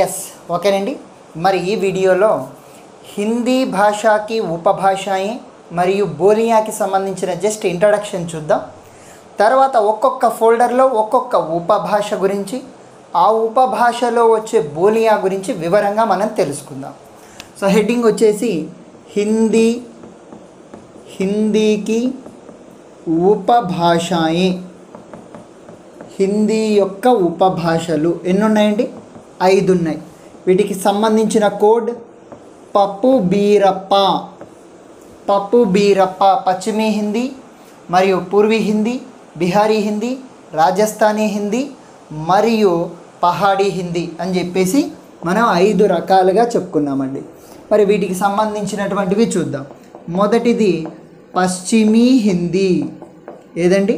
Yes ఓకేనండి. మరి ఈ వీడియోలో హిందీ భాషకి ఉపభాషాయి మరియు బోలియాకి సంబంధించిన జస్ట్ ఇంట్రడక్షన్ చూద్దాం. తర్వాత ఒక్కొక్క ఫోల్డర్లో ఒక్కొక్క ఉపభాష గురించి, ఆ ఉపభాషలో వచ్చే బోలియా గురించి వివరంగా మనం తెలుసుకుందాం. సో హెడ్డింగ్ వచ్చేసి హిందీకి ఉపభాషాయి. హిందీ యొక్క ఉపభాషలు ఎన్ని ఉన్నాయండి? 5 ఉన్నాయి. వీటికి సంబంధించిన కోడ్ పప్పు బీరప్ప పశ్చిమీ హిందీ మరియు పూర్వీ హిందీ, బిహారీ హిందీ, రాజస్థానీ హిందీ మరియు పహాడీ హిందీ అని చెప్పేసి మనం 5 రకాలుగా చెప్పుకున్నామండి. మరి వీటికి సంబంధించినటువంటివి చూద్దాం. మొదటిది పశ్చిమీ హిందీ. ఏదండి?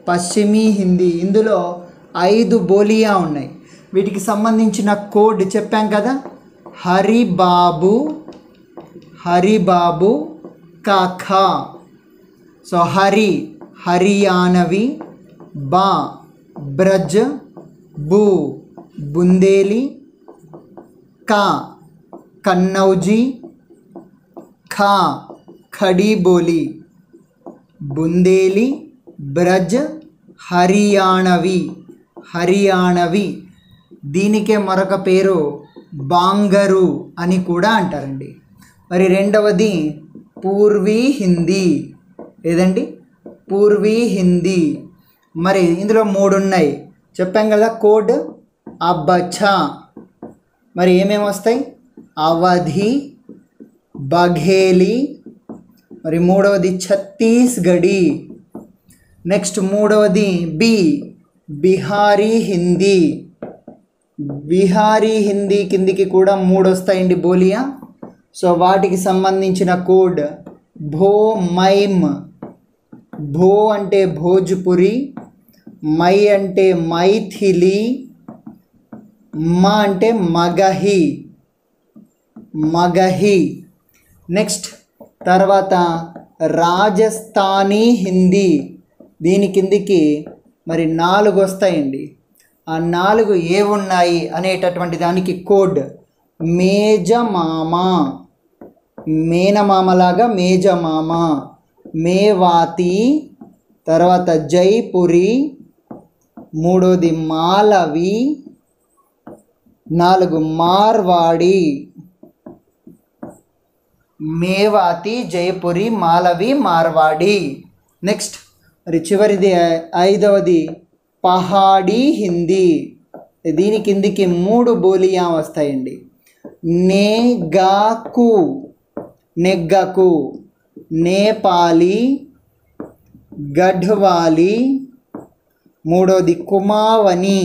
పశ్చిమీ హిందీ. ఇందులో 5 బోలియా ఉన్నాయి. వీటికి సంబంధించిన కోడ్ చెప్పాం కదా, హరిబాబు కాఖా. సో హరియానవి, బా బ్రజ్, బూ బుందేలి, కా కన్నౌజీ, ఖా ఖड़ी बोली, బుందేలి, బ్రజ్, హరియాణవి. దీనికే మరొక పేరు బాంగరు అని కూడా అంటారండి. మరి రెండవది పూర్వీ హిందీ. ఏదండి? పూర్వీ హిందీ. మరి ఇందులో 3 ఉన్నాయి చెప్పాం కదా కోడ్. అబ్బచ్చా. మరి ఏమేమి వస్తాయి? అవధి, బఘేలి, మరి మూడవది ఛత్తీస్గఢీ. నెక్స్ట్ మూడవది బిహారీ హిందీ. బిహారీ హిందీ కిందికి కూడా 3 వస్తాయండి బోలియా. సో వాటికి సంబంధించిన కోడ్ మైమ్. భో అంటే భోజ్పురి, మై అంటే మైథిలి, మా అంటే మగహి. నెక్స్ట్ తర్వాత రాజస్థానీ హిందీ. దీని కిందికి మరి 4 వస్తాయండి. ఆ 4 ఏమున్నాయి అనేటటువంటి దానికి కోడ్ మేజమామ, మేనమామలాగా మేజమామ, మేవాతి, తర్వాత జైపురి, మూడోది మాలవి, 4 మార్వాడి. మేవాతి, జైపురి, మాలవి, మార్వాడి. నెక్స్ట్ మరి చివరిది 5వది పహాడీ హిందీ. దీని కిందికి 3 బోలియా వస్తాయండి. నెగ్గకు, నేపాలి, గఢ్వాలి, మూడోది కుమావని.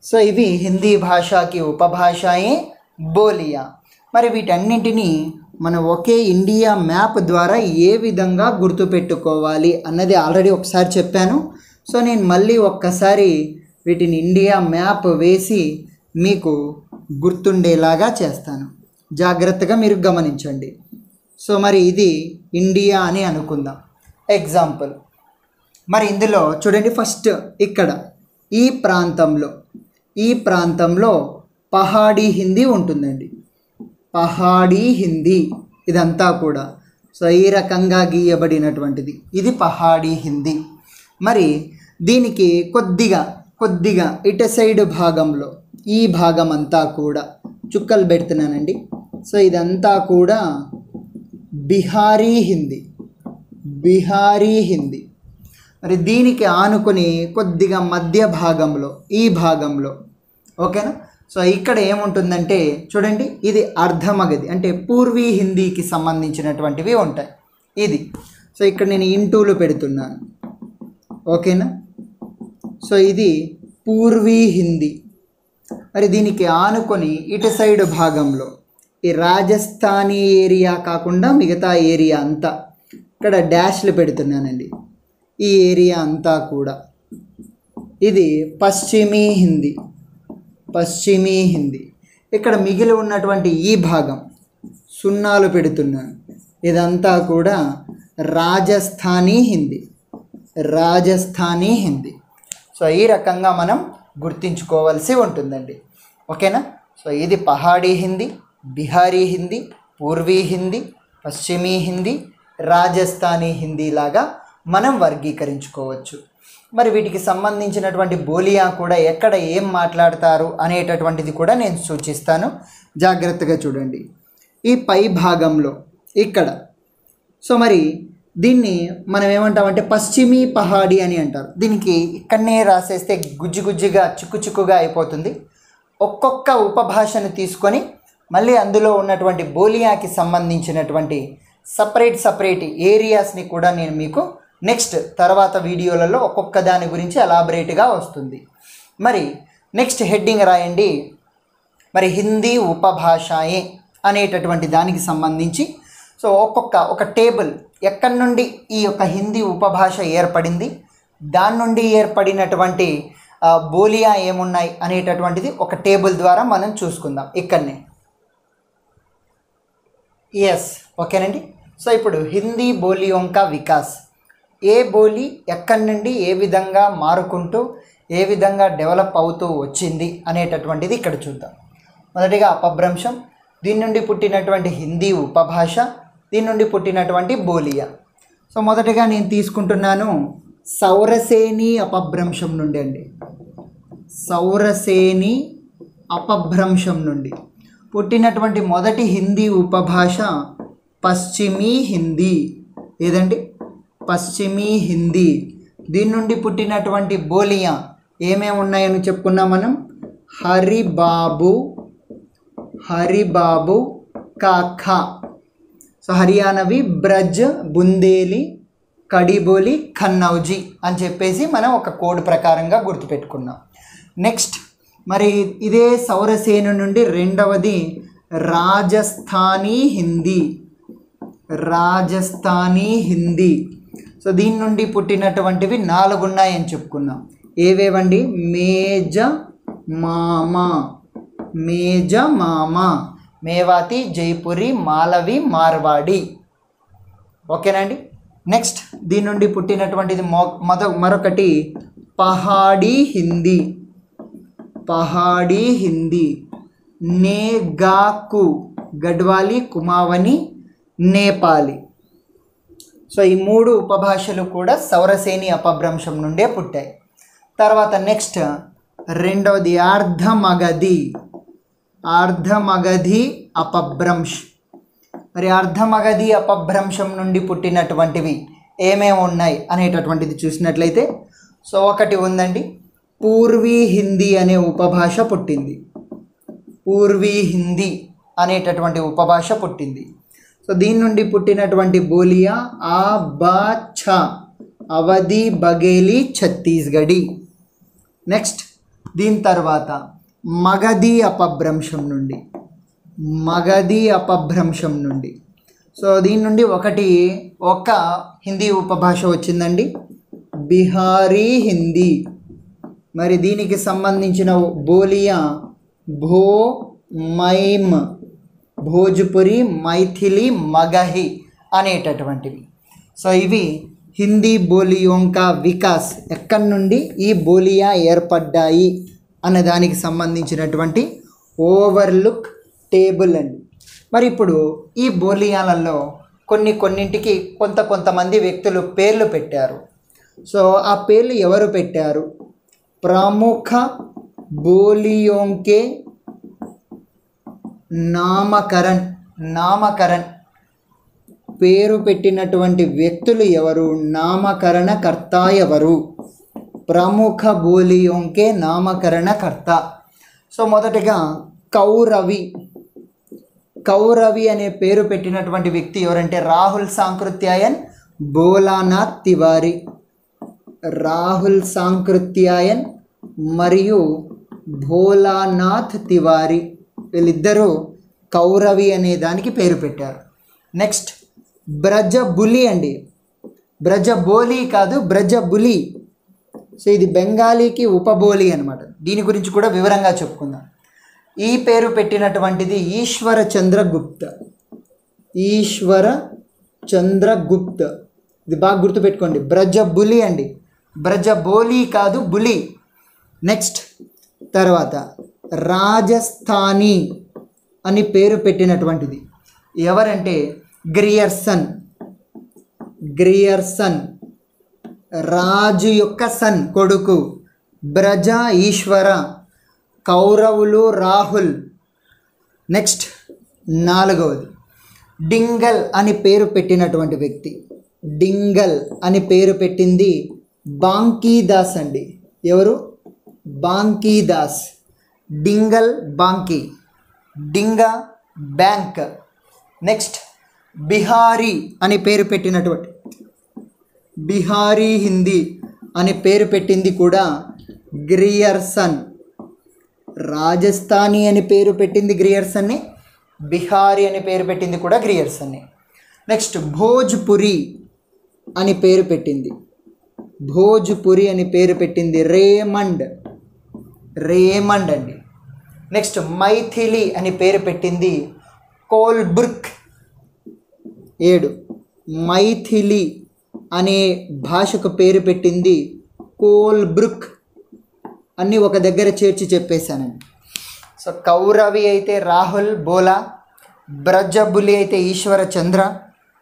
సో ఇవి హిందీ భాషకి ఉపభాషాయే బోలియా. మరి వీటన్నింటినీ మనం ఒకే ఇండియా మ్యాప్ ద్వారా ఏ విధంగా గుర్తుపెట్టుకోవాలి అన్నది ఆల్రెడీ ఒకసారి చెప్పాను. సో నేను మళ్ళీ ఒక్కసారి వీటిని ఇండియా మ్యాప్ వేసి మీకు గుర్తుండేలాగా చేస్తాను. జాగ్రత్తగా మీరు గమనించండి. సో మరి ఇది ఇండియా అని అనుకుందాం. ఎగ్జాంపుల్ మరి ఇందులో చూడండి, ఫస్ట్ ఇక్కడ ఈ ప్రాంతంలో పహాడీ హిందీ ఉంటుందండి. పహాడీ హిందీ ఇదంతా కూడా. సో ఈ రకంగా గీయబడినటువంటిది ఇది పహాడీ హిందీ. మరి దీనికి కొద్దిగా ఇటు సైడ్ భాగంలో ఈ భాగం అంతా కూడా చుక్కలు పెడుతున్నానండి. సో ఇదంతా కూడా బిహారీ హిందీ. మరి దీనికి ఆనుకొని కొద్దిగా మధ్య భాగంలో ఈ భాగంలో ఓకేనా. సో ఇక్కడ ఏముంటుందంటే చూడండి, ఇది అర్ధమగధి అంటే పూర్వీ హిందీకి సంబంధించినటువంటివి ఉంటాయి ఇది. సో ఇక్కడ నేను ఇంటూలు పెడుతున్నాను ఓకేనా. సో ఇది పూర్వీ హిందీ. మరి దీనికి ఆనుకొని ఇటు సైడ్ భాగంలో ఈ రాజస్థానీ ఏరియా కాకుండా మిగతా ఏరియా అంతా ఇక్కడ డాష్లు పెడుతున్నానండి. ఈ ఏరియా అంతా కూడా ఇది పశ్చిమీ హిందీ. ఇక్కడ మిగిలి ఉన్నటువంటి ఈ భాగం సున్నాలు పెడుతున్నాను. ఇదంతా కూడా రాజస్థానీ హిందీ. సో ఈ రకంగా మనం గుర్తించుకోవాల్సి ఉంటుందండి. ఓకేనా? సో ఇది పహాడీ హిందీ, బిహారీ హిందీ, పూర్వీ హిందీ, పశ్చిమీ హిందీ, రాజస్థానీ హిందీ లాగా మనం వర్గీకరించుకోవచ్చు. మరి వీటికి సంబంధించినటువంటి బోలియా కూడా ఎక్కడ ఏం మాట్లాడతారు అనేటటువంటిది కూడా నేను సూచిస్తాను, జాగ్రత్తగా చూడండి. ఈ పై భాగంలో ఇక్కడ సో మరి దీన్ని మనం ఏమంటామంటే పశ్చిమీ పహాడీ అని అంటారు. దీనికి ఇక్కడనే రాసేస్తే గుజ్జు గుజ్జుగా చిక్కు చిక్కుగా అయిపోతుంది. ఒక్కొక్క ఉపభాషను తీసుకొని మళ్ళీ అందులో ఉన్నటువంటి బోలియాకి సంబంధించినటువంటి సపరేట్ ఏరియాస్ని కూడా నేను మీకు నెక్స్ట్ తర్వాత వీడియోలలో ఒక్కొక్క దాని గురించి ఎలాబరేట్గా వస్తుంది. మరి నెక్స్ట్ హెడ్డింగ్ రాయండి. మరి హిందీ ఉపభాషాయే అనేటటువంటి దానికి సంబంధించి సో ఒక టేబుల్ ఎక్కడి నుండి ఈ యొక్క హిందీ ఉపభాష ఏర్పడింది, దాని నుండి ఏర్పడినటువంటి బోలియా ఏమున్నాయి అనేటటువంటిది ఒక టేబుల్ ద్వారా మనం చూసుకుందాం ఇక్కడనే. ఎస్, ఓకేనండి. సో ఇప్పుడు హిందీ బోలియోం కా వికాస్, ఏ బోలి ఎక్కడి నుండి ఏ విధంగా మారుకుంటూ ఏ విధంగా డెవలప్ అవుతూ వచ్చింది అనేటటువంటిది ఇక్కడ చూద్దాం. మొదటిగా అపభ్రంశం, దీని నుండి పుట్టినటువంటి హిందీ ఉపభాష, దీని నుండి పుట్టినటువంటి బోలియా. సో మొదటిగా నేను తీసుకుంటున్నాను సౌరసేని అపభ్రంశం నుండి అండి. సౌరసేని అపభ్రంశం నుండి పుట్టినటువంటి మొదటి హిందీ ఉపభాష పశ్చిమీ హిందీ. ఏదండి? పశ్చిమీ హిందీ. దీని నుండి పుట్టినటువంటి బోలియా ఏమేమి ఉన్నాయని చెప్పుకున్నాం మనం. హరిబాబు కాఖా. సో హర్యానవి, బ్రజ్, బుందేలి, కడిబోలి, ఖన్నౌజీ అని చెప్పేసి మనం ఒక కోడ్ ప్రకారంగా గుర్తుపెట్టుకున్నాం. నెక్స్ట్ మరి ఇదే సౌరసేను నుండి రెండవది రాజస్థానీ హిందీ. సో దీని నుండి పుట్టినటువంటివి 4 ఉన్నాయని చెప్పుకున్నాం. ఏవేవండి? మేజ మామ, మేవాతి, జైపురి, మాలవి, మార్వాడి. ఓకేనండి. నెక్స్ట్ దీని నుండి పుట్టినటువంటిది మరొకటి పహాడీ హిందీ. నేగాకు, గడ్వాలి, కుమావని, నేపాలి. సో ఈ 3 ఉపభాషలు కూడా సౌరసేని అపభ్రంశం నుండే పుట్టాయి. తర్వాత నెక్స్ట్ రెండవది అర్ధమగధి అపభ్రంశ్. మరి అర్ధమగధి అపభ్రంశం నుండి పుట్టినటువంటివి ఏమేమి ఉన్నాయి అనేటటువంటిది చూసినట్లయితే సో ఒకటి ఉందండి, పూర్వీ హిందీ అనే ఉపభాష పుట్టింది. పూర్వీ హిందీ అనేటటువంటి ఉపభాష పుట్టింది. సో దీని నుండి పుట్టినటువంటి బోలియా ఆ, బా, ఛ, అవధి, బఘేలి, ఛత్తీస్గఢీ. నెక్స్ట్ దీని తర్వాత మగధీ అపభ్రంశం నుండి సో దీని నుండి ఒక హిందీ ఉపభాష వచ్చిందండి, బిహారీ హిందీ. మరి దీనికి సంబంధించిన బోలియా భో, మైమ్, భోజ్పురి, మైథిలి, మగహి అనేటటువంటివి. సో ఇవి హిందీ బోలియోం కా వికాస్, ఎక్కడి నుండి ఈ బోలియా ఏర్పడ్డాయి అనే దానికి సంబంధించినటువంటి ఓవర్లుక్ టేబుల్ అండి. మరి ఇప్పుడు ఈ బోలియాలలో కొన్నింటికి కొంతమంది వ్యక్తులు పేర్లు పెట్టారు. సో ఆ పేర్లు ఎవరు పెట్టారు? ప్రముఖ బోలియోంకే నామకరణ్ పేరు పెట్టినటువంటి వ్యక్తులు ఎవరు? నామకరణకర్త ఎవరు? ప్రముఖ బోలియోంకే నామకరణకర్త. సో మొదటగా కౌరవి అనే పేరు పెట్టినటువంటి వ్యక్తి ఎవరంటే రాహుల్ సాంకృత్యాయన్, భోలానాథ్ తివారీ. రాహుల్ సాంకృత్యాయన్ మరియు భోలానాథ్ తివారీ వీళ్ళిద్దరూ కౌరవి అనే దానికి పేరు పెట్టారు. నెక్స్ట్ బ్రజబులి అండి, బ్రజబోలి కాదు, బ్రజబులి. సో ఇది బెంగాలీకి ఉపబోలి అనమాట. దీని గురించి కూడా వివరంగా చెప్పుకుందాం. ఈ పేరు పెట్టినటువంటిది ఈశ్వర చంద్రగుప్త. ఇది బాగా గుర్తుపెట్టుకోండి. బ్రజబులి అండి, బ్రజబోలి కాదు, బులి. నెక్స్ట్ తర్వాత రాజస్థానీ అని పేరు పెట్టినటువంటిది ఎవరంటే గ్రియర్సన్. గ్రియర్సన్ రాజు యొక్క సన్ కొడుకు. బ్రజ ఈశ్వర, కౌరవులు రాహుల్. నెక్స్ట్ నాలుగవది డింగల్ అని పేరు పెట్టినటువంటి వ్యక్తి. డింగల్ అని పేరు పెట్టింది బాంకీదాస్ అండి. ఎవరు? బాంకీదాస్. డింగల్ బాంకీ, డింగా బ్యాంక్. నెక్స్ట్ బిహారీ అని పేరు పెట్టినటువంటి, బిహారీ హిందీ అని పేరు పెట్టింది కూడా గ్రియర్సన్. రాజస్థానీ అని పేరు పెట్టింది గ్రియర్సన్ని, బిహారీ అని పేరు పెట్టింది కూడా గ్రియర్సన్ని. నెక్స్ట్ భోజ్పురి అని పేరు పెట్టింది, భోజ్పురి అని పేరు పెట్టింది రేమండ్. రేమండ్ అండి. నెక్స్ట్ మైథిలి అని పేరు పెట్టింది కోల్బ్రుక్. 7 మైథిలి అనే భాషకు పేరు పెట్టింది కోల్బ్రుక్. అన్నీ ఒక దగ్గర చేర్చి చెప్పేశానండి. సో కౌరవి అయితే రాహుల్ బోలా, బ్రజబులి అయితే ఈశ్వర చంద్ర,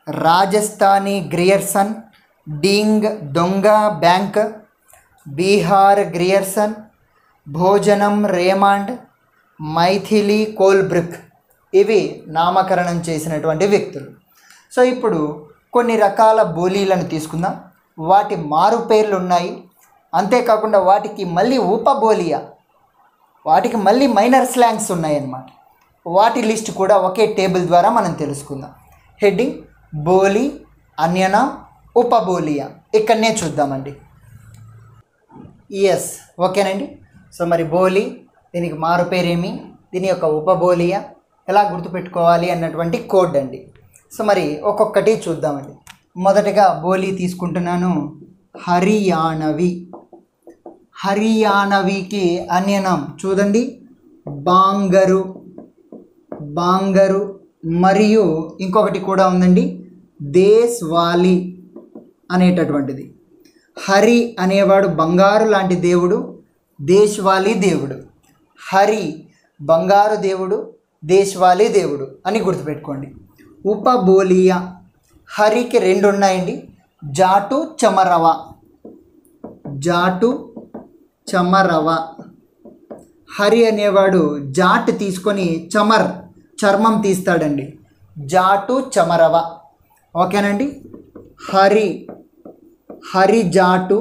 రాజస్థానీ గ్రియర్సన్, డింగ్ దొంగ బ్యాంక్, బీహార్ గ్రియర్సన్, భోజనం రేమాండ్, మైథిలి కోల్బ్రుక్. ఇవి నామకరణం చేసినటువంటి వ్యక్తులు. సో ఇప్పుడు కొన్ని రకాల బోలీలను తీసుకుందాం. వాటి మారు పేర్లు ఉన్నాయి. అంతేకాకుండా వాటికి మళ్ళీ ఉపబోలియా, వాటికి మళ్ళీ మైనర్ స్లాంగ్స్ ఉన్నాయన్నమాట. వాటి లిస్ట్ కూడా ఒకే టేబుల్ ద్వారా మనం తెలుసుకుందాం. హెడ్డింగ్ బోలీ, అన్యనా, ఉపబోలియా. ఇక్కడనే చూద్దామండి. ఎస్, ఓకేనండి. సో మరి బోలీ, దీనికి మారు పేరేమి, దీని యొక్క ఉపబోలియా ఎలా గుర్తుపెట్టుకోవాలి అన్నటువంటి కోడ్ అండి. సో మరి ఒక్కొక్కటి చూద్దామండి. మొదటగా బోలీ తీసుకుంటున్నాను. హరియాణవి. హరియాణవికి అన్యనాం చూడండి బాంగరు. బాంగరు. మరియు ఇంకొకటి కూడా ఉందండి దేశ్వాలి అనేటటువంటిది. హరి అనేవాడు బంగారు లాంటి దేవుడు, దేశ్వాలి దేవుడు. హరి బంగారు దేవుడు, దేశ్వాలి దేవుడు అని గుర్తుపెట్టుకోండి. ఉపబోలియా, హరికి 2 ఉన్నాయండి, జాటు చమరవ. జాటు చమరవ. హరి అనేవాడు జాట్ తీసుకొని చర్మం తీస్తాడండి. జాటు చమరవ. ఓకేనండి. హరి జాటు,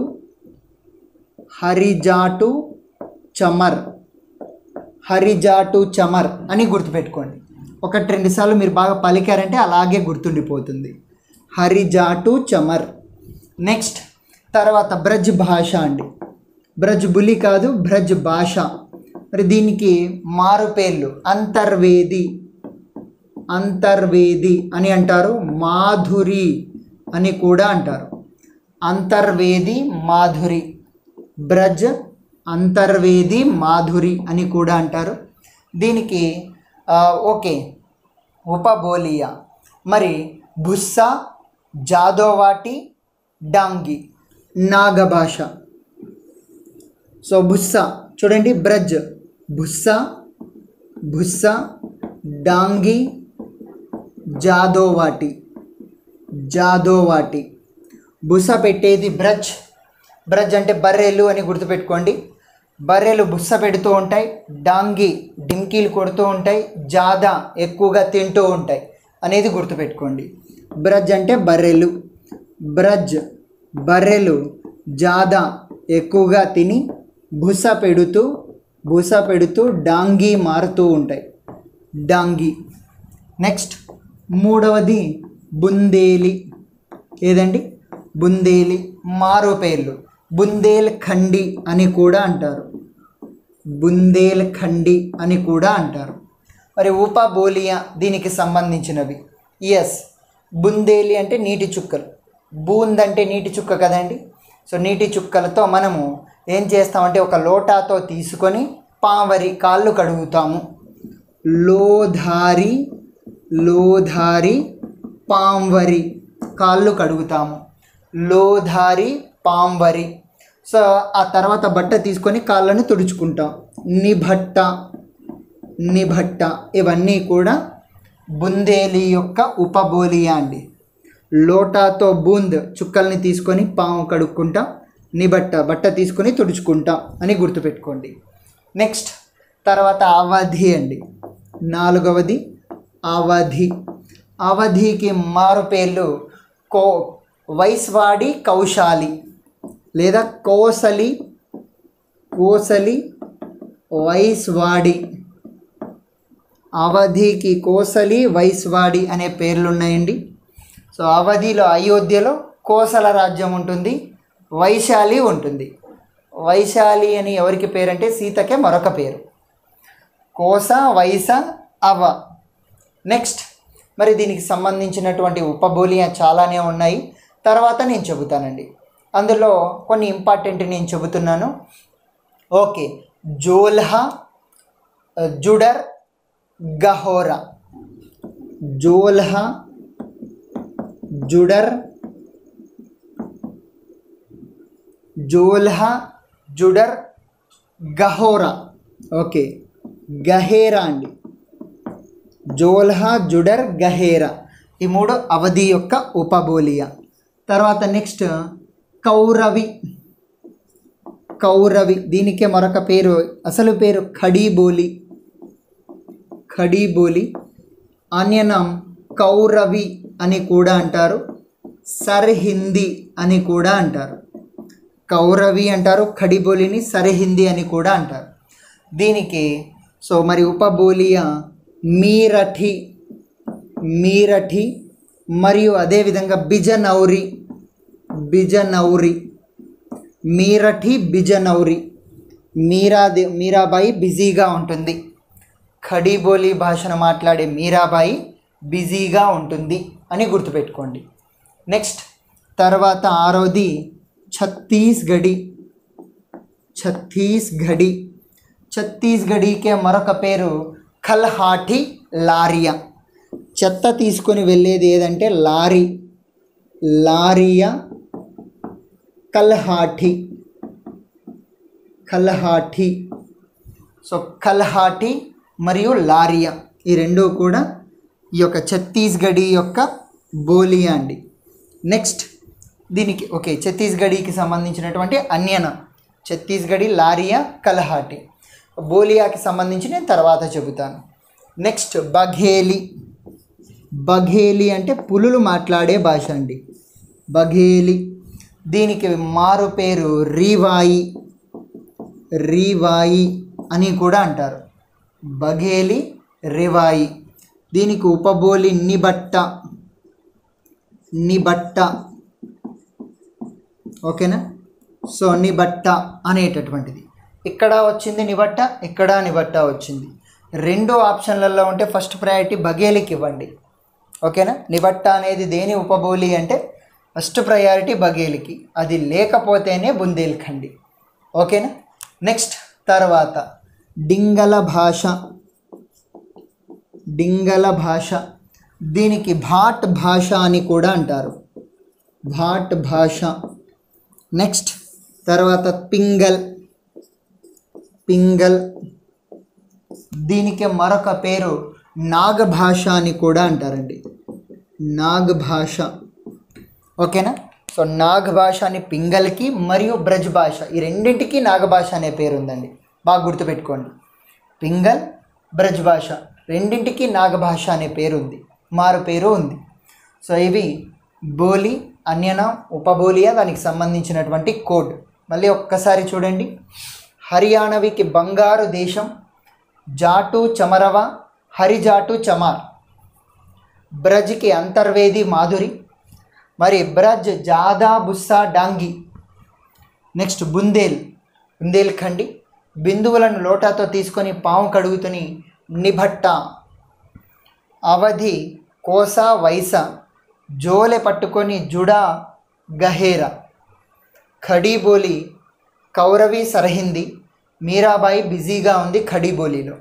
హరిజాటు చమర్, హరిజాటు చమర్ అని గుర్తుపెట్టుకోండి. 1-2 సార్లు మీరు బాగా పలికారంటే అలాగే గుర్తుండిపోతుంది. హరిజాటు చమర్. నెక్స్ట్ తర్వాత బ్రజ్ భాష అండి. బ్రజ్ బులి కాదు, బ్రజ్ భాష. మరి దీనికి మారు పేర్లు అంతర్వేది, అంతర్వేది అని అంటారు. మాధురి అని కూడా అంటారు. అంతర్వేది, మాధురి. బ్రజ్, అంతర్వేది, మాధురి అని కూడా అంటారు. దీనికి ఓకే ఉపబోలియా. మరి భుస్సా, జాదోవాటి, డాంగి నాగభాష. సో భుస్సా చూడండి, బ్రజ్ భుస్సా, భుస్సా, డాంగి, జాదోవాటి, జాదోవాటి. బుస పెట్టేది బ్రజ్. బ్రజ్ అంటే బర్రెలు అని గుర్తుపెట్టుకోండి. బర్రెలు బుస్స పెడుతూ ఉంటాయి, డాంగి డింకీలు కొడుతూ ఉంటాయి, జాదా ఎక్కువగా తింటూ ఉంటాయి అనేది గుర్తుపెట్టుకోండి. బ్రజ్ అంటే బర్రెలు, బ్రజ్ బర్రెలు, జాదా ఎక్కువగా తిని బుస పెడుతూ డాంగి మారుతూ ఉంటాయి, డాంగి. నెక్స్ట్ 3వది బుందేలి. ఏదండి? బుందేలి. మారో పేర్లు బుందేల్ ఖండి అని కూడా అంటారు, బుందేల్ ఖండి అని కూడా అంటారు. మరి ఉపబోలియా దీనికి సంబంధించినవి. ఎస్, బుందేలి అంటే నీటి చుక్కలు, బూంద్ అంటే నీటి చుక్క కదండి. సో నీటి చుక్కలతో మనము ఏం చేస్తామంటే ఒక లోటాతో తీసుకొని పావరి కాళ్ళు కడుగుతాము. లోధారి, లోధారి, పాంవరి కాళ్ళు కడుగుతాము. లోధారి, పాంవరి. సో ఆ తర్వాత బట్ట తీసుకొని కాళ్ళని తుడుచుకుంటాం. నిభట్ట, నిభట్ట ఇవన్నీ కూడా బుందేలి యొక్క ఉపబోలియా అండి. లోటాతో బూంద్ చుక్కల్ని తీసుకొని పాము కడుక్కుంటాం, నిబట్ట బట్ట తీసుకొని తుడుచుకుంటాం అని గుర్తుపెట్టుకోండి. నెక్స్ట్ తర్వాత అవధి అండి. 4వది అవధి. అవధికి మారు పేర్లు వైస్వాడి, కౌశాలి లేదా కోసలి, వైస్వాడి. అవధికి కోసలి, వైస్వాడి అనే పేర్లు ఉన్నాయండి. సో అవధిలో అయోధ్యలో కోసల రాజ్యం ఉంటుంది, వైశాలి ఉంటుంది. వైశాలి అని ఎవరికి పేరంటే సీతకే మరొక పేరు. కోస, వైస, అవ. నెక్స్ట్ మరి దీనికి సంబంధించినటువంటి ఉపబోలియా చాలానే ఉన్నాయి, తర్వాత నేను చెబుతానండి. అందులో కొన్ని ఇంపార్టెంట్ నేను చెబుతున్నాను. ఓకే, జోల్హా, జుడర్, గహోరా. జోల్హా, జుడర్, జోల్హా, జుడర్, గహోరా. ఓకే, గహేరా అండి. జోల్హా, జుడర్, గహేరా ఈ 3 అవధి యొక్క ఉపబోలియా. తర్వాత నెక్స్ట్ కౌరవి. కౌరవి దీనికే మరొక పేరు, అసలు పేరు ఖడీబోలి. ఖడీబోలి అన్యనం కౌరవి అని కూడా అంటారు, సర్హిందీ అని కూడా అంటారు. కౌరవి అంటారు, ఖడీబోలిని సర్హిందీ అని కూడా అంటారు. దీనికి సో మరి ఉపబోలియా మీరఠి, మీరఠి మరియు అదేవిధంగా బిజనౌరి, బిజనౌరి. మీరఠి, బిజనౌరి. మీరాబాయి బిజీగా ఉంటుంది. ఖడీబోలి భాషను మాట్లాడే మీరాబాయి బిజీగా ఉంటుంది అని గుర్తుపెట్టుకోండి. నెక్స్ట్ తర్వాత 6వది ఛత్తీస్గఢి. ఛత్తీస్గఢి. ఛత్తీస్గఢీకే మరొక పేరు కల్హాఠి, లారియా. చెత్త తీసుకొని వెళ్ళేది ఏదంటే లారీ, లారియా, కల్హాఠి, కల్హాఠి. సో కల్హాఠి మరియు లారియా ఈ రెండు కూడా ఈ యొక్క ఛత్తీస్గఢీ యొక్క బోలియా అండి. నెక్స్ట్ దీనికి ఓకే ఛత్తీస్గఢీకి సంబంధించినటువంటి అన్యన ఛత్తీస్గఢీ, లారియా, కల్హాఠి. బోలియాకి సంబంధించి నేను తర్వాత చెబుతాను. నెక్స్ట్ బఘేలి. బఘేలి అంటే పులులు మాట్లాడే భాష అండి. బఘేలి దీనికి మారు పేరు రీవాయి, రీవాయి అని కూడా అంటారు. బఘేలి, రివాయి. దీనికి ఉపబోలి నిబట్ట, నిబట్ట. ఓకేనా? సో నిబట్ట అనేటటువంటిది ఇక్కడ వచ్చింది నిబట్ట, ఇక్కడ నిబట్ట వచ్చింది. 2 ఆప్షన్లలో ఉంటే ఫస్ట్ ప్రయారిటీ బఘేలికి ఇవ్వండి. ఓకేనా? నిబట్ట అనేది దేని ఉపబోలి అంటే ఫస్ట్ ప్రయారిటీ బఘేలికి, అది లేకపోతేనే బుందేల్ఖండి. ఓకేనా? నెక్స్ట్ తర్వాత డింగల భాష. డింగల భాష దీనికి భాట్ భాష అని కూడా అంటారు. భాట్ భాష. నెక్స్ట్ తర్వాత పింగల్. పింగల్ దీనికి మరొక పేరు నాగ్ భాష అని కూడా అంటారండి. నాగ్ భాష. ఓకేనా? సో నాగ్ భాష అని పింగల్కి మరియు బ్రజ్ భాష ఈ రెండింటికి నాగ భాష అనే పేరు ఉందండి. బాగా గుర్తుపెట్టుకోండి. పింగల్, బ్రజ్ భాష రెండింటికి నాగ భాష అనే పేరు ఉంది, మారు పేరు ఉంది. సో ఇవి బోలి, అన్యన, ఉపబోలియా దానికి సంబంధించినటువంటి కోడ్. మళ్ళీ ఒక్కసారి చూడండి. హర్యానవికి బంగారు దేశం, జాటు చమరవ, హరిజాటు చమార్. బ్రజ్కి అంతర్వేది మాధురి, మరి బ్రజ్ జాదా బుస్సా డాంగి. నెక్స్ట్ బుందేల్ఖండి బిందువులను లోటాతో తీసుకొని పాము కడుగుతుని నిభట్ట. అవధి కోస, వైస. జోలె పట్టుకొని జుడా, గహేరా. ఖడీబోలి కౌరవి, సర్హిందీ. మీరాబాయి బిజీగా ఉంది ఖడీబోలిలో.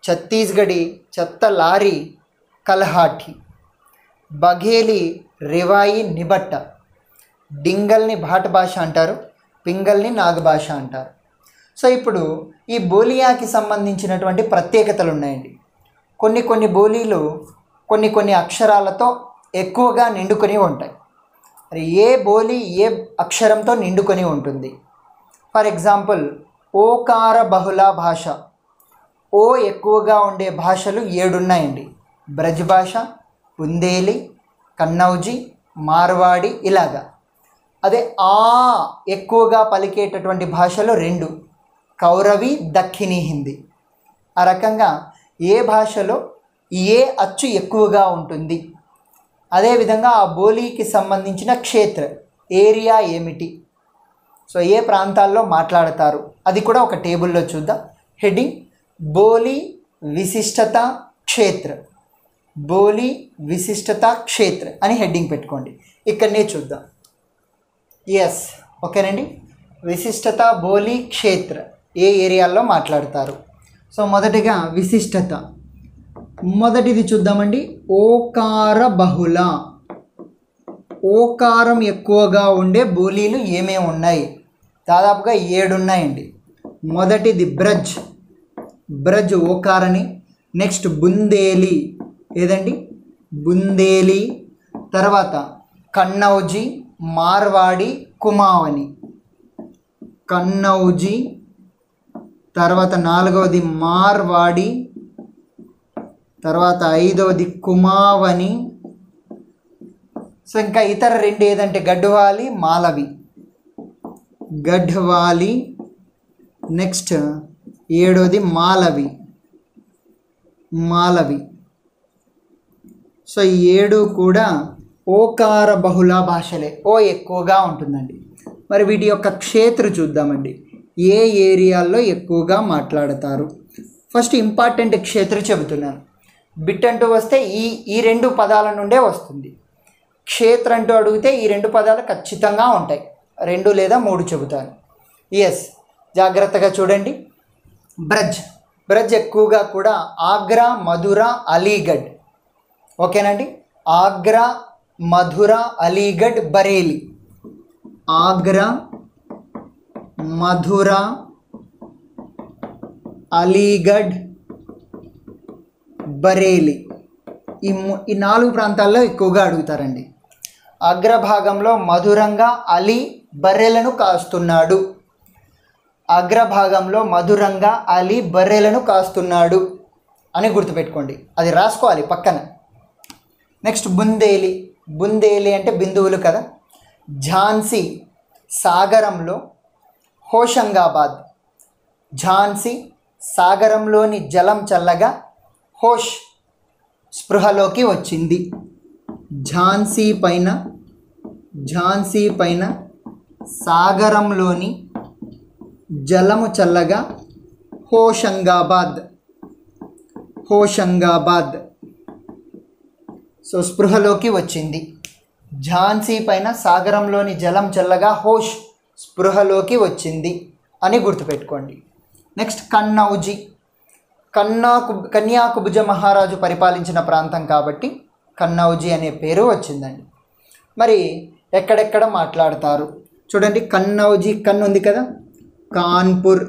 ఛత్తీస్గఢీ చెత్త లారీ, కల్హాఠి. బఘేలి, రివాయి, నిబట్ట. డింగల్ని భాట్ భాష అంటారు. పింగల్ని నాగ భాష అంటారు. సో ఇప్పుడు ఈ బోలియాకి సంబంధించినటువంటి ప్రత్యేకతలు ఉన్నాయండి. కొన్ని బోలీలు కొన్ని అక్షరాలతో ఎక్కువగా నిండుకొని ఉంటాయి. మరి ఏ బోలీ ఏ అక్షరంతో నిండుకొని ఉంటుంది? ఫర్ ఎగ్జాంపుల్ ఓకార బహుళ భాష, ఓ ఎక్కువగా ఉండే భాషలు 7 ఉన్నాయండి. బ్రజ్ భాష, బుందేలి, కన్నౌజీ, మార్వాడి ఇలాగా. అదే ఆ ఎక్కువగా పలికేటటువంటి భాషలు 2, కౌరవి, దక్షిణీ హిందీ. ఆ రకంగా ఏ భాషలో ఏ అచ్చు ఎక్కువగా ఉంటుంది, అదేవిధంగా ఆ బోలీకి సంబంధించిన క్షేత్ర ఏరియా ఏమిటి, సో ఏ ప్రాంతాల్లో మాట్లాడతారు, అది కూడా ఒక టేబుల్లో చూద్దాం. హెడ్డింగ్ బోలీ విశిష్టత క్షేత్ర, బోలీ విశిష్టత క్షేత్ర అని హెడ్డింగ్ పెట్టుకోండి. ఇక్కడనే చూద్దాం. ఎస్, ఓకేనండి. విశిష్టత బోలీ క్షేత్ర ఏ ఏరియాల్లో మాట్లాడతారు. సో మొదటిగా విశిష్టత, మొదటిది చూద్దామండి. ఓకార బహుళ, ఓకారం ఎక్కువగా ఉండే బోలీలు ఏమేమి ఉన్నాయి? దాదాపుగా 7 ఉన్నాయండి. మొదటిది బ్రజ్, బ్రజ్ ఓకారని. నెక్స్ట్ బుందేలి, ఏదండి బుందేలి. తర్వాత కన్నౌజీ, మార్వాడి, కుమావని. కన్నౌజీ, తర్వాత 4వది మార్వాడి, తర్వాత 5వది కుమావని. సో ఇంకా ఇతర 2 ఏదంటే గఢ్వాలి, మాలవి. గఢ్వాలి. నెక్స్ట్ 7వది మాలవి, మాలవి. సో ఈ 7 కూడా ఓకార బహుళ భాషలే, ఓ ఎక్కువగా ఉంటుందండి. మరి వీటి యొక్క క్షేత్ర చూద్దామండి, ఏ ఏరియాల్లో ఎక్కువగా మాట్లాడతారు. ఫస్ట్ ఇంపార్టెంట్ క్షేత్ర చెబుతున్నాను. బిట్ అంటూ వస్తే ఈ 2 పదాల నుండే వస్తుంది. క్షేత్ర అంటూ అడిగితే ఈ 2 పదాలు ఖచ్చితంగా ఉంటాయి. 2 లేదా 3 చెబుతాను. ఎస్, జాగ్రత్తగా చూడండి. బ్రజ్, బ్రజ్ ఎక్కువగా కూడా ఆగ్రా, మధుర, అలీగఢ్. ఓకేనండి. ఆగ్రా, మధుర, అలీగఢ్, బరేలి. ఆగ్రా, మధుర, అలీగఢ్, బరేలి. ఈ 4 ప్రాంతాల్లో ఎక్కువగా అడుగుతారండి. అగ్రభాగంలో మధురంగా అలీ బర్రెలను కాస్తున్నాడు. అగ్రభాగంలో మధురంగా అలీ బర్రెలను కాస్తున్నాడు అని గుర్తుపెట్టుకోండి, అది రాసుకోవాలి పక్కన. నెక్స్ట్ బుందేలి, బుందేలి అంటే బిందువులు కదా. ఝాన్సీ సాగరంలో, హోషంగాబాద్. ఝాన్సీ సాగరంలోని జలం చల్లగా, హోష్ స్పృహలోకి వచ్చింది. ఝాన్సీ పైన సాగరంలోని జలము చల్లగా, హోషంగాబాద్, హోషంగాబాద్. సో స్పృహలోకి వచ్చింది. ఝాన్సీ పైన సాగరంలోని జలం చల్లగా, హోష్ స్పృహలోకి వచ్చింది అని గుర్తుపెట్టుకోండి. నెక్స్ట్ కన్నౌజీ, కన్యాకుబ్జ మహారాజు పరిపాలించిన ప్రాంతం కాబట్టి కన్నౌజీ అనే పేరు వచ్చిందండి. మరి ఎక్కడెక్కడ మాట్లాడతారు చూడండి. కన్నౌజీ, కన్ను ఉంది కదా, కాన్పూర్,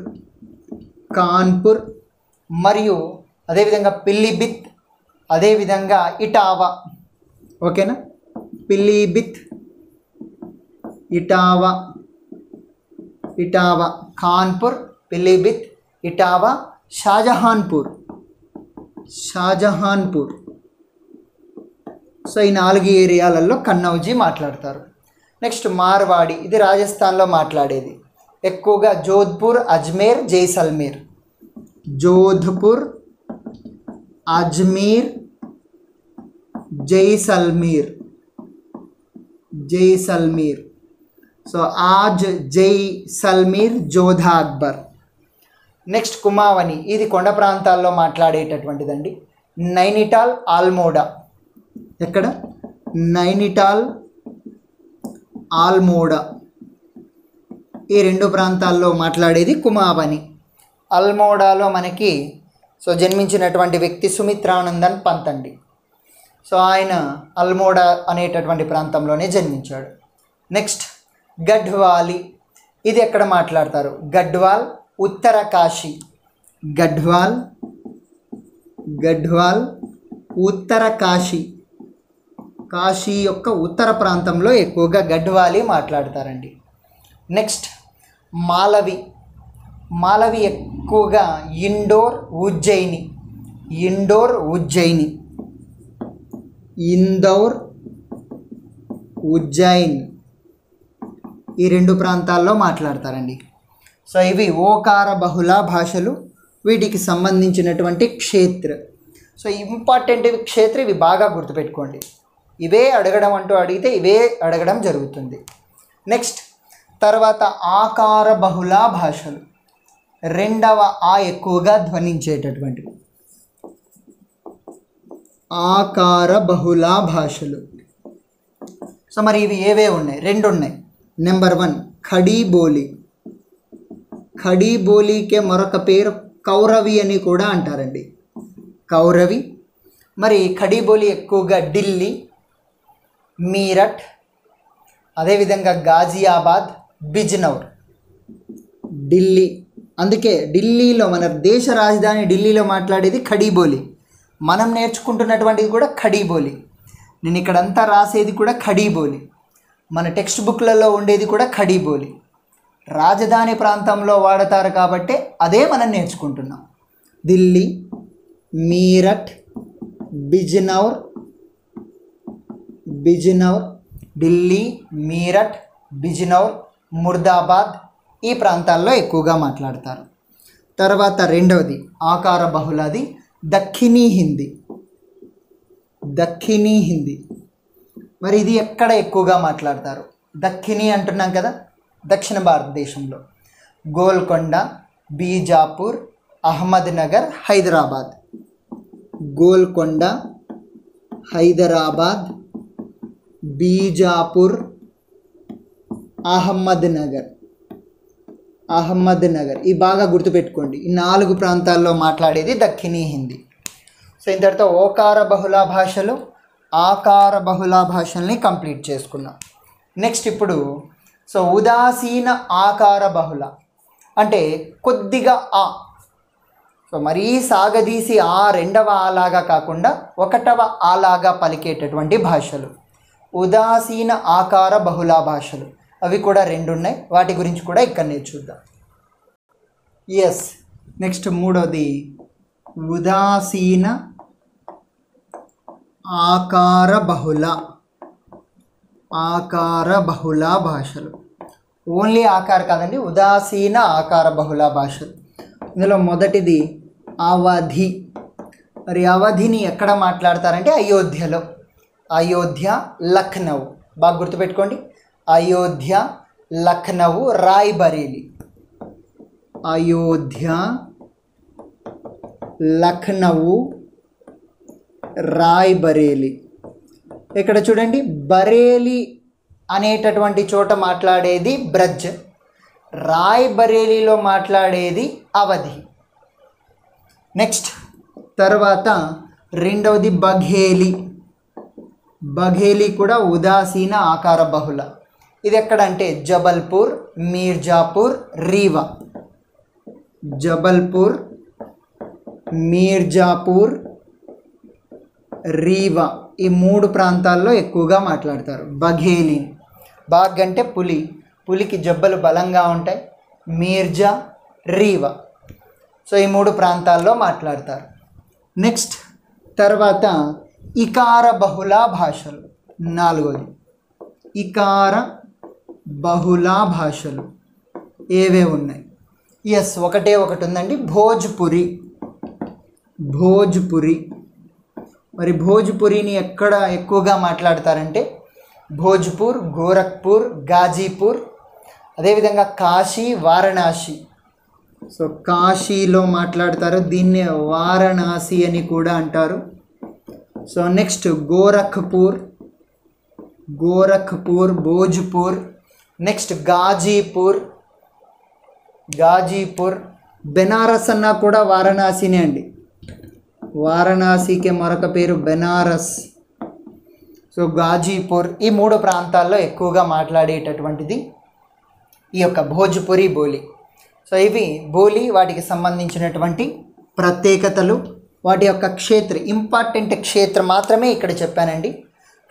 కాన్పూర్. మరియు అదేవిధంగా పిల్లిభిత్, అదేవిధంగా ఇటావా. ఓకేనా, పిల్లిభిత్, ఇటావా, ఇటావా, కాన్పూర్, పిల్లిభిత్, ఇటావా, షాజహాన్పూర్, షాజహాన్పూర్. సో ఈ 4 ఏరియాలలో కన్నౌజీ మాట్లాడతారు. నెక్స్ట్ మార్వాడి, ఇది రాజస్థాన్లో మాట్లాడేది. ఎక్కువగా జోధ్పూర్, అజ్మేర్, జైసల్మేర్. జోధ్పూర్, అజ్మీర్, జైసల్మీర్, జైసల్మీర్. సో ఆజ్, జైసల్మీర్, జోధా అక్బర్. నెక్స్ట్ కుమావని, ఇది కొండ ప్రాంతాల్లో మాట్లాడేటటువంటిదండి. నైనిటాల్, ఆల్మోడా. ఎక్కడ? నైనిటాల్, ఆల్మోడా. ఈ 2 ప్రాంతాల్లో మాట్లాడేది కుమావని. అల్మోడాలో మనకి జన్మించినటువంటి వ్యక్తి సుమిత్రానందన్ పంత్ అండి. సో ఆయన అల్మోడా అనేటటువంటి ప్రాంతంలోనే జన్మించాడు. నెక్స్ట్ గఢ్వాలి, ఇది ఎక్కడ మాట్లాడతారు? గఢ్వాల్, ఉత్తర కాశీ. గఢ్వాల్, ఉత్తర కాశీ. కాశీ యొక్క ఉత్తర ప్రాంతంలో ఎక్కువగా గఢ్వాలి మాట్లాడతారండి. నెక్స్ట్ మాలవి. మాలవి ఎక్కువగా ఇండోర్, ఉజ్జయిని. ఇండోర్, ఉజ్జయిన్ ఈ రెండు ప్రాంతాల్లో మాట్లాడతారండి. సో ఇవి ఓకార బహుళ భాషలు, వీటికి సంబంధించినటువంటి క్షేత్ర. సో ఇంపార్టెంట్ క్షేత్ర, ఇవి బాగా గుర్తుపెట్టుకోండి. ఇవే అడగడం అంటూ అడిగితే ఇవే అడగడం జరుగుతుంది. నెక్స్ట్ తర్వాత ఆకార బహుళ భాషలు, రెండవ ఆ ఎక్కువగా ధ్వనించేటటువంటివి. ఆకార బహుళ భాషలు. సో మరి ఇవి ఏవే ఉన్నాయి? రెండు ఉన్నాయి. నెంబర్ 1 ఖడీ బోలి. ఖడీ బోలీకే మరొక పేరు కౌరవి అని కూడా అంటారండి. కౌరవి. మరి ఖడీ బోలి ఎక్కువగా ఢిల్లీ, మీరట్, అదేవిధంగా గాజియాబాద్, బిజ్నౌర్. ఢిల్లీ, అందుకే ఢిల్లీలో మన దేశ రాజధాని ఢిల్లీలో మాట్లాడేది ఖడీ బోలి. మనం నేర్చుకుంటున్నటువంటిది కూడా ఖడీ బోలి. నేను ఇక్కడంతా రాసేది కూడా ఖడీ బోలి. మన టెక్స్ట్ బుక్లలో ఉండేది కూడా ఖడీ బోలి. రాజధాని ప్రాంతంలో వాడతారు కాబట్టి అదే మనం నేర్చుకుంటున్నాం. ఢిల్లీ, మీరట్, బిజ్నౌర్. ఢిల్లీ, మీరట్, బిజ్నౌర్, ముర్దాబాద్ ఈ ప్రాంతాల్లో ఎక్కువగా మాట్లాడతారు. తర్వాత రెండవది ఆకార బహుళది దక్షిణీ హిందీ. మరి ఇది ఎక్కడ ఎక్కువగా మాట్లాడతారు? దక్షిణి అంటున్నాం కదా, దక్షిణ భారతదేశంలో. గోల్కొండ, బీజాపూర్, అహ్మద్నగర్, హైదరాబాద్. గోల్కొండ, హైదరాబాద్, బీజాపూర్, అహ్మద్నగర్. ఈ బాగా గుర్తుపెట్టుకోండి. ఈ 4 ప్రాంతాల్లో మాట్లాడేది దక్షిణీ హిందీ. సో ఇంతటితో ఓకార బహుళ భాషలు, ఆకార బహుళ భాషల్ని కంప్లీట్ చేసుకున్నాం. నెక్స్ట్ ఇప్పుడు సో ఉదాసీన ఆకార బహుళ అంటే కొద్దిగా ఆ. సో మరీ సాగదీసి ఆ రెండవ ఆలాగా కాకుండా ఒకటవ ఆలాగా పలికేటటువంటి భాషలు ఉదాసీన ఆకార బహుళ భాషలు. అవి కూడా 2 ఉన్నాయి. వాటి గురించి కూడా ఇక్కడ నేర్చుద్దాం. ఎస్, నెక్స్ట్ మూడోది ఉదాసీన ఆకార బహుళ భాషలు. ఓన్లీ ఆకార కాదండి, ఉదాసీన ఆకార బహుళ భాషలు. ఇందులో మొదటిది అవధి. మరి అవధిని ఎక్కడ మాట్లాడతారంటే అయోధ్యలో. అయోధ్య, లక్నో. బాగా గుర్తుపెట్టుకోండి. అయోధ్య, లక్నో, రాయ్బరేలీ. అయోధ్య, లక్నో, రాయ్బరేలీ. ఇక్కడ చూడండి, బరేలీ అనేటటువంటి చోట మాట్లాడేది బ్రజ్, రాయ్బరేలీలో మాట్లాడేది అవధి. నెక్స్ట్ తర్వాత రెండవది బఘేలి కూడా ఉదాసీన ఆకార బహుళ. ఇది ఎక్కడంటే జబల్పూర్, మీర్జాపూర్, రీవా. జబల్పూర్, మీర్జాపూర్, రీవా ఈ 3 ప్రాంతాల్లో ఎక్కువగా మాట్లాడతారు బఘేలి. బాగ్ అంటే పులి, పులికి జబ్బలు బలంగా ఉంటాయి. మీర్జా, రీవా. సో ఈ 3 ప్రాంతాల్లో మాట్లాడతారు. నెక్స్ట్ తర్వాత ఇకార బహుళ భాషలు. 4వది ఇకార బహుళ భాషలు ఏవే ఉన్నాయి? ఎస్, ఒకటి ఉందండి, భోజ్పురి. మరి భోజ్పురిని ఎక్కడ ఎక్కువగా మాట్లాడతారంటే భోజ్పూర్, గోరఖ్పూర్, గాజీపూర్, అదేవిధంగా కాశీ, వారణాసి. సో కాశీలో మాట్లాడతారు, దీన్నే వారణాసి అని కూడా అంటారు. So next Gorakhpur, Bhojpur. Next Ghazipur. Benaras అన్నా కూడా వారణాసినే అండి. వారణాసికి మరొక పేరు బెనారస్. సో గాజీపూర్ ఈ 3 ప్రాంతాల్లో ఎక్కువగా మాట్లాడేటటువంటిది ఈ యొక్క భోజ్పురి బోలి. సో ఇవి బోలి, వాటికి సంబంధించినటువంటి ప్రత్యేకతలు, వాటి యొక్క ఇంపార్టెంట్ క్షేత్రం మాత్రమే ఇక్కడ చెప్పానండి.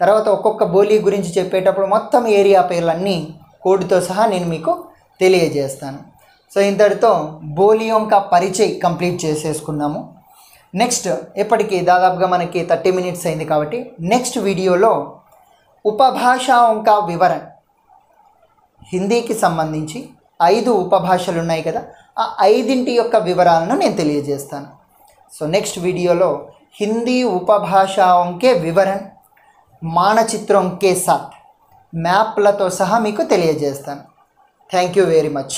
తర్వాత ఒక్కొక్క బోలి గురించి చెప్పేటప్పుడు మొత్తం ఏరియా పేర్లన్నీ కోడ్తో సహా నేను మీకు తెలియజేస్తాను. సో ఇంతటితో బోలియోం కా పరిచయ్ కంప్లీట్ చేసేసుకున్నాము. నెక్స్ట్ ఎప్పటికీ దాదాపుగా మనకి 30 మినిట్స్ అయింది కాబట్టి నెక్స్ట్ వీడియోలో ఉపభాషాओं का వివరణ, హిందీకి సంబంధించి 5 ఉపభాషలు ఉన్నాయి కదా, ఆ 5 యొక్క వివరాలను నేను తెలియజేస్తాను. సో నెక్స్ట్ వీడియోలో హిందీ ఉపభాషాओं के వివరణ మానచిత్రం కే సాత్, మ్యాప్లతో సహా మీకు తెలియజేస్తాను. Thank you very much.